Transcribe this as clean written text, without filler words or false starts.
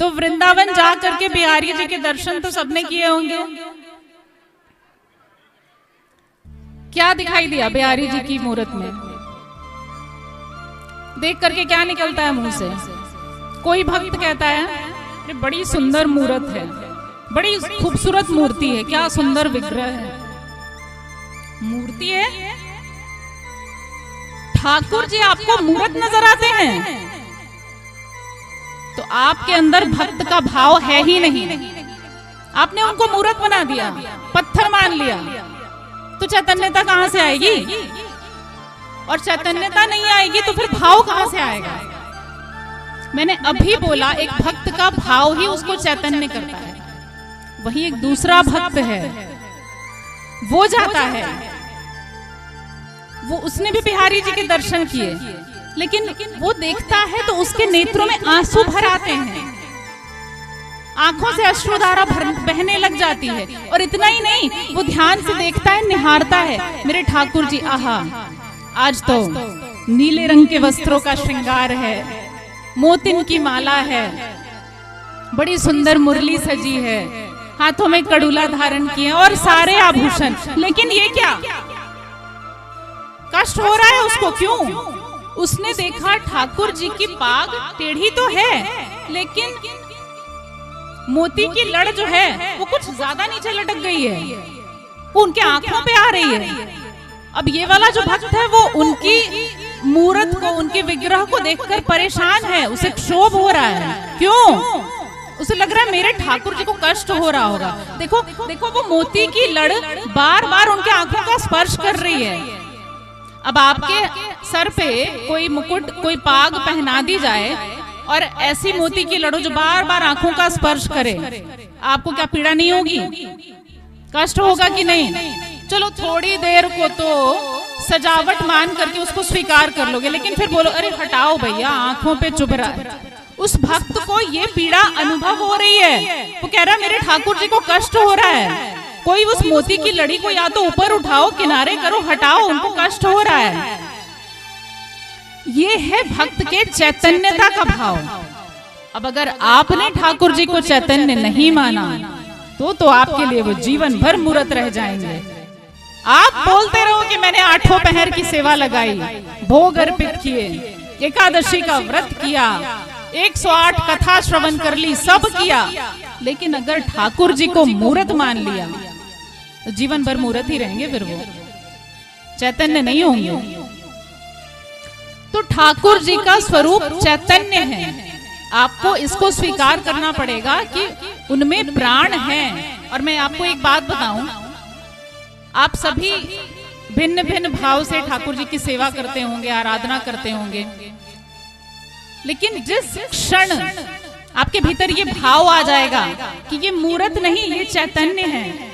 तो वृंदावन जा करके बिहारी जी के दर्शन तो सबने किए होंगे। क्या दिखाई दिया बिहारी जी की मूरत में? देख करके क्या निकलता है मुंह से? कोई भक्त कहता है अरे बड़ी सुंदर मूरत है, बड़ी खूबसूरत मूर्ति है, क्या सुंदर विग्रह है। मूर्ति है? ठाकुर जी आपको मूरत नजर आते हैं तो आपके अंदर भक्त का भाव है ही नहीं। आपने उनको मूरत बना दिया, पत्थर मान लिया, तो चैतन्यता कहां से आएगी? और चैतन्यता नहीं आएगी तो फिर भाव कहां से आएगा? मैंने अभी बोला एक भक्त का भाव ही उसको चैतन्य करता है। वही एक दूसरा भक्त है, वो जाता है, वो उसने भी बिहारी जी के दर्शन किए, लेकिन वो देखता है तो उसके नेत्रों में आंसू भर आते हैं, आंखों से अश्रुधारा बहने लग जाती है। और इतना ही नहीं, वो ध्यान से देखता है, निहारता है, मेरे ठाकुर जी, आहा आज तो नीले रंग के वस्त्रों का श्रृंगार है, मोतिन की माला है, बड़ी सुंदर मुरली सजी है, हाथों में कड़ूला धारण किए और सारे आभूषण। लेकिन ये क्या? कष्ट हो रहा है उसको। क्यों? उसने देखा ठाकुर जी की पाग टेढ़ी तो है, लेकिन मोती की लड़ जो है वो कुछ ज्यादा नीचे लटक गई है, वो उनके आंखों पे आ रही है। अब ये वाला जो भक्त है वो उनकी मूरत को, उनके विग्रह को देखकर परेशान है, उसे क्षोभ हो रहा है। क्यों? उसे लग रहा है मेरे ठाकुर जी को कष्ट हो रहा होगा। देखो देखो, वो मोती की लड़ बार बार उनके आंखों का स्पर्श कर रही है। अब आपके सर पे कोई मुकुट, कोई पाग पहना दी जाए और ऐसी मोती की लड़ो जो बार बार आंखों का स्पर्श करे, आपको क्या पीड़ा नहीं होगी? कष्ट होगा कि नहीं? चलो थोड़ी देर को तो सजावट मान करके उसको स्वीकार कर लोगे, लेकिन फिर बोलो अरे हटाओ भैया, आंखों पे चुभ रहा है। उस भक्त को ये पीड़ा अनुभव हो रही है, वो कह रहा है मेरे ठाकुर जी को कष्ट हो रहा है, कोई उस मोती की लड़ी को या तो ऊपर उठाओ, किनारे करो, हटाओ, उनको कष्ट हो रहा है। ये है भक्त के चैतन्यता का भाव। अब अगर आपने ठाकुर जी को चैतन्य नहीं माना तो आपके लिए वो जीवन भर मूरत रह जाएंगे। आप बोलते रहो कि मैंने 8 पहर की सेवा लगाई, भोग अर्पित किए, एकादशी का व्रत किया, 108 कथा श्रवण कर ली, सब किया, लेकिन अगर ठाकुर जी को मूरत मान लिया तो जीवन भर मूरत ही रहेंगे, फिर वो चैतन्य नहीं होंगे। तो ठाकुर जी का स्वरूप चैतन्य है। आपको इसको स्वीकार करना पड़ेगा कि उनमें प्राण है। और मैं आपको एक बात बताऊं, आप सभी भिन्न भिन्न भाव से ठाकुर जी की सेवा करते होंगे, आराधना करते होंगे, लेकिन जिस क्षण आपके भीतर ये भाव आ जाएगा कि ये मूरत नहीं, ये चैतन्य है,